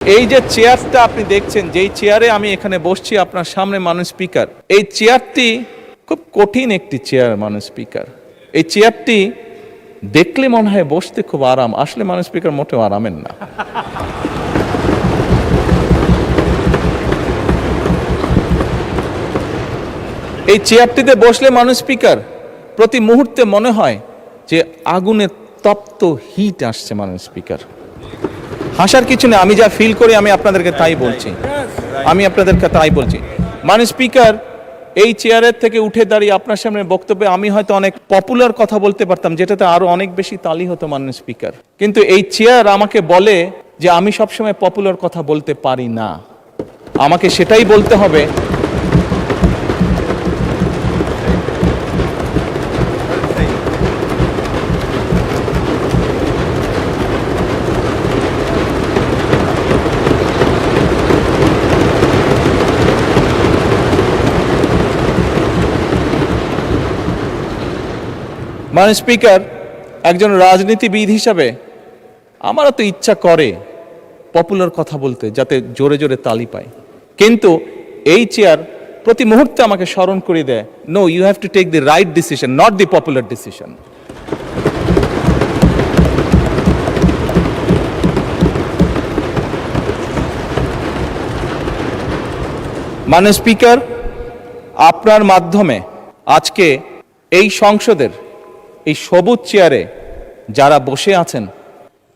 এই যে চেয়ারটা আপনি দেখছেন, যেই চেয়ারে আমি এখানে বসছি আপনার সামনে মাননীয় স্পিকার, এই চেয়ারটি খুব কঠিন একটি চেয়ার মাননীয় স্পিকার। এই চেয়ারটি দেখলে মনে হয় বসতে খুব আরাম, আসলে মাননীয় স্পিকার মোটেও আরামের না। এই চেয়ারটিতে বসলে মাননীয় স্পিকার প্রতি মুহূর্তে মনে হয় যে আগুনের তপ্ত হিট আসছে মাননীয় স্পিকার। হাসার কিছু নেই, আমি যা ফিল করি আমি আপনাদেরকে তাই বলছি, মাননীয় স্পিকার, এই চেয়ারের থেকে উঠে দাঁড়িয়ে আপনার সামনে বক্তব্যে আমি হয়তো অনেক পপুলার কথা বলতে পারতাম, যেটাতে আরো অনেক বেশি তালি হতো মাননীয় স্পিকার, কিন্তু এই চেয়ার আমাকে বলে যে আমি সবসময় পপুলার কথা বলতে পারি না, আমাকে সেটাই বলতে হবে। মাননীয় স্পিকার, একজন রাজনীতিবিদ হিসাবে আমারও তো ইচ্ছা করে পপুলার কথা বলতে, যাতে জোরে জোরে তালি পায়, কিন্তু এই চেয়ার প্রতি মুহূর্তে আমাকে স্মরণ করে দেয়, no, you have to take the right decision, not the popular decision. মাননীয় স্পিকার, আপনার মাধ্যমে আজকে এই সংসদের এই সবুজ চেয়ারে যারা বসে আছেন,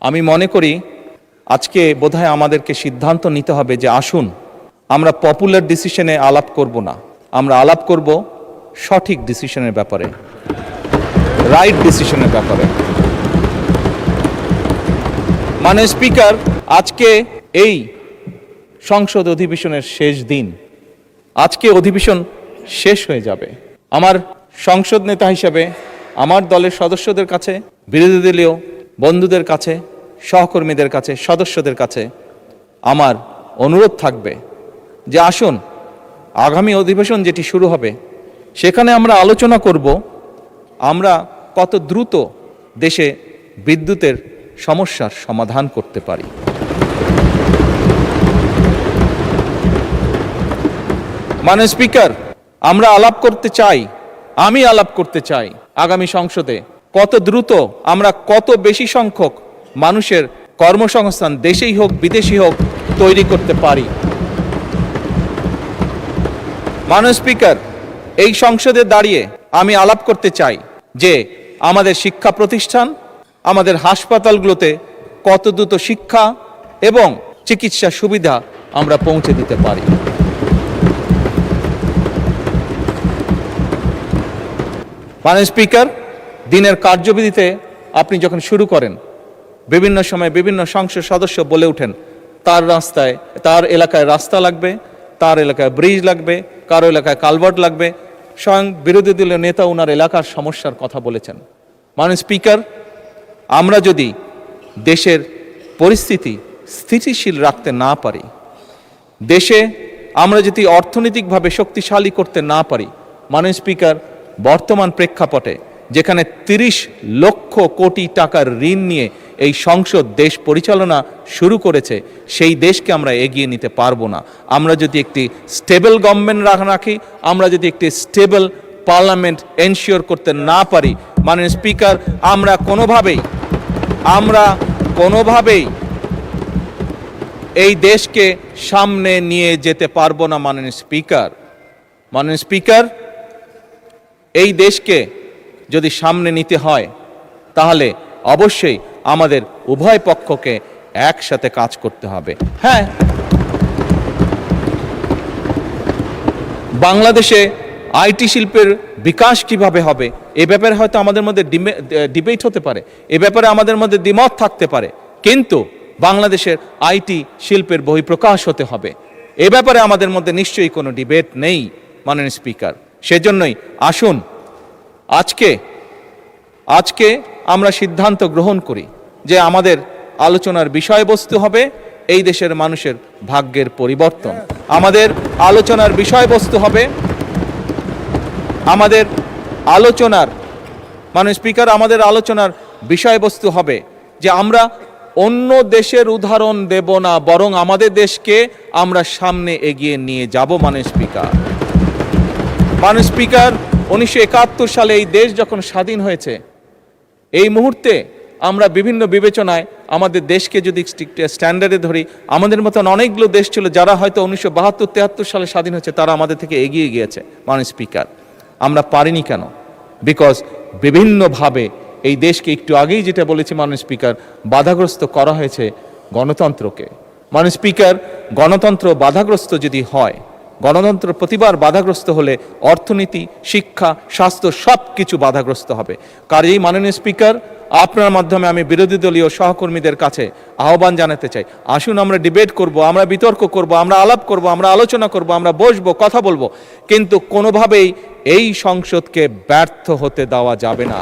আমি মনে করি আজকে বোধহয় আমাদেরকে সিদ্ধান্ত নিতে হবে যে আসুন আমরা পপুলার ডিসিশনে আলাপ করব না, আমরা আলাপ করব সঠিক ডিসিশনের ব্যাপারে, রাইট ডিসিশনের ব্যাপারে। মাননীয় স্পিকার, আজকে এই সংসদ অধিবেশনের শেষ দিন, আজকে অধিবেশন শেষ হয়ে যাবে। আমার সংসদ নেতা হিসেবে আমার দলের সদস্যদের কাছে, বিরোধী দলীয় বন্ধুদের কাছে, সহকর্মীদের কাছে, সদস্যদের কাছে আমার অনুরোধ থাকবে যে আসুন আগামী অধিবেশন যেটি শুরু হবে সেখানে আমরা আলোচনা করব আমরা কত দ্রুত দেশে বিদ্যুতের সমস্যার সমাধান করতে পারি। মাননীয় স্পিকার, আমরা আলাপ করতে চাই, আমি আলাপ করতে চাই আগামী সংসদে কত দ্রুত আমরা কত বেশি সংখ্যক মানুষের কর্মসংস্থান, দেশেই হোক বিদেশি হোক, তৈরি করতে পারি। মাননীয় স্পিকার, এই সংসদে দাঁড়িয়ে আমি আলাপ করতে চাই যে আমাদের শিক্ষা প্রতিষ্ঠান, আমাদের হাসপাতালগুলোতে কত দ্রুত শিক্ষা এবং চিকিৎসা সুবিধা আমরা পৌঁছে দিতে পারি। মাননীয় স্পিকার, দিনের কার্যবিধিতে আপনি যখন শুরু করেন, বিভিন্ন সময় বিভিন্ন সংসদ সদস্য বলে ওঠেন তার রাস্তায়, তার এলাকায় রাস্তা লাগবে, তার এলাকায় ব্রিজ লাগবে, কারো এলাকায় কালভার্ট লাগবে, স্বয়ং বিরোধী দলীয় নেতা ওনার এলাকার সমস্যার কথা বলেছেন। মাননীয় স্পিকার, আমরা যদি দেশের পরিস্থিতি স্থিতিশীল রাখতে না পারি, দেশে আমরা যদি অর্থনৈতিকভাবে শক্তিশালী করতে না পারি, মাননীয় স্পিকার, বর্তমান প্রেক্ষাপটে যেখানে 30 লক্ষ কোটি টাকার ঋণ নিয়ে এই সংসদ দেশ পরিচালনা শুরু করেছে, সেই দেশকে আমরা এগিয়ে নিতে পারবো না। আমরা যদি একটি স্টেবল গভর্নমেন্ট রাখি, আমরা যদি একটি স্টেবল পার্লামেন্ট এনশিওর করতে না পারি, মাননীয় স্পিকার, আমরা কোনোভাবেই এই দেশকে সামনে নিয়ে যেতে পারবো না। মাননীয় স্পিকার, এই দেশকে যদি সামনে নিতে হয় তাহলে অবশ্যই আমাদের উভয় পক্ষকে একসাথে কাজ করতে হবে। হ্যাঁ, বাংলাদেশে আইটি শিল্পের বিকাশ কিভাবে হবে এ ব্যাপারে হয়তো আমাদের মধ্যে ডিবেট হতে পারে, এ ব্যাপারে আমাদের মধ্যে দ্বিমত থাকতে পারে, কিন্তু বাংলাদেশের আইটি শিল্পের বহিঃপ্রকাশ হতে হবে, এ ব্যাপারে আমাদের মধ্যে নিশ্চয়ই কোনো ডিবেট নেই। মাননীয় স্পিকার, সেজন্যই আসুন আজকে আমরা সিদ্ধান্ত গ্রহণ করি যে আমাদের আলোচনার বিষয়বস্তু হবে এই দেশের মানুষের ভাগ্যের পরিবর্তন। আমাদের আলোচনার বিষয়বস্তু হবে মাননীয় স্পিকার, আমাদের আলোচনার বিষয়বস্তু হবে যে আমরা অন্য দেশের উদাহরণ দেব না, বরং আমাদের দেশকে আমরা সামনে এগিয়ে নিয়ে যাব। মাননীয় স্পিকার, মাননীয় স্পিকার, 1971 সালে এই দেশ যখন স্বাধীন হয়েছে, এই মুহূর্তে আমরা বিভিন্ন বিবেচনায় আমাদের দেশকে যদি স্ট্যান্ডার্ডে ধরি, আমাদের মতন অনেকগুলো দেশ ছিল যারা হয়তো 1972-73 সালে স্বাধীন হয়েছে, তারা আমাদের থেকে এগিয়ে গিয়েছে। মাননীয় স্পিকার, আমরা পারিনি কেন? বিকজ বিভিন্নভাবে এই দেশকে, একটু আগেই যেটা বলেছি মাননীয় স্পিকার, বাধাগ্রস্ত করা হয়েছে গণতন্ত্রকে। মাননীয় স্পিকার, গণতন্ত্র বাধাগ্রস্ত যদি হয়, গণতন্ত্র প্রতিবার বাধাগ্রস্ত হলে অর্থনীতি, শিক্ষা, স্বাস্থ্য সব কিছু বাধাগ্রস্ত হবে। কাজেই মাননীয় স্পিকার, আপনার মাধ্যমে আমি বিরোধী দলীয় সহকর্মীদের কাছে আহ্বান জানাতে চাই, আসুন আমরা ডিবেট করব, আমরা বিতর্ক করব, আমরা আলাপ করব, আমরা আলোচনা করব, আমরা বসবো, কথা বলবো, কিন্তু কোনোভাবেই এই সংসদকে ব্যর্থ হতে দেওয়া যাবে না।